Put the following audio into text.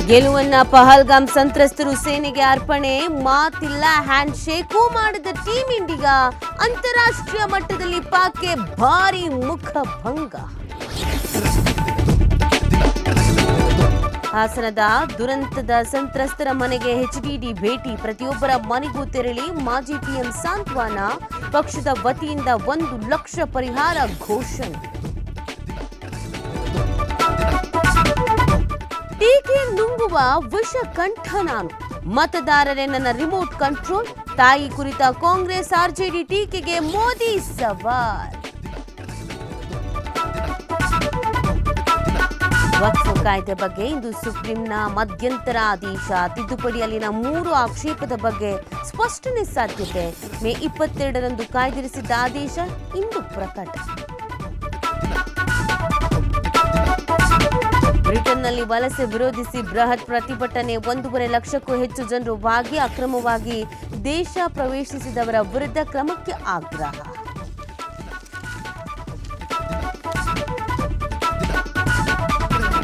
ಗೆಲುವನ್ನ ಪಹಲ್ಗಾಮ್ ಸಂತ್ರಸ್ತರು ಸೇನೆಗೆ ಅರ್ಪಣೆ, ಮಾತಿಲ್ಲ ಹ್ಯಾಂಡ್ ಶೇಕು ಮಾಡಿದ ಟೀಂ ಇಂಡಿಯಾ. ಅಂತಾರಾಷ್ಟ್ರೀಯ ಮಟ್ಟದಲ್ಲಿ ಪಾಕ್ಗೆ ಭಾರಿ ಮುಖಭಂಗ. ಹಾಸನದ ದುರಂತದ ಸಂತ್ರಸ್ತರ ಮನೆಗೆ ಎಚ್ಡಿಡಿ ಭೇಟಿ, ಪ್ರತಿಯೊಬ್ಬರ ಮನೆಗೂ ತೆರಳಿ ಮಾಜಿ ಪಿಎಂ ಸಾಂತ್ವನ, ಪಕ್ಷದ ವತಿಯಿಂದ 1 ಲಕ್ಷ ಪರಿಹಾರ ಘೋಷಣೆ. ಟೀಕೆ ನುಂಗುವ ವಿಷ ಕಂಠ ನಾನು, ಮತದಾರರೇ ನನ್ನ ರಿಮೋಟ್ ಕಂಟ್ರೋಲ್, ತಾಯಿ ಕುರಿತ ಕಾಂಗ್ರೆಸ್ ಆರ್ಜೆಡಿ ಟೀಕೆಗೆ ಮೋದಿ ಸವಾಲ್. ವಕ್ಫ್ ಕಾಯ್ದೆ ಬಗ್ಗೆ ಇಂದು ಸುಪ್ರೀಂನ ಮಧ್ಯಂತರ ಆದೇಶ, ತಿದ್ದುಪಡಿಯಲ್ಲಿನ 3 ಆಕ್ಷೇಪದ ಬಗ್ಗೆ ಸ್ಪಷ್ಟನೆ ಸಾಧ್ಯತೆ. ಮೇ 22ರಂದು ಕಾಯ್ದಿರಿಸಿದ್ದ ಆದೇಶ ಇಂದು ಪ್ರಕಟ. ಬ್ರಿಟನ್ನಲ್ಲಿ ವಲಸೆ ವಿರೋಧಿಸಿ ಬೃಹತ್ ಪ್ರತಿಭಟನೆ, 1.5 ಲಕ್ಷಕ್ಕೂ ಹೆಚ್ಚು ಜನರು ಭಾಗಿ, ಅಕ್ರಮವಾಗಿ ದೇಶ ಪ್ರವೇಶಿಸಿದವರ ವಿರುದ್ಧ ಕ್ರಮಕ್ಕೆ ಆಗ್ರಹ.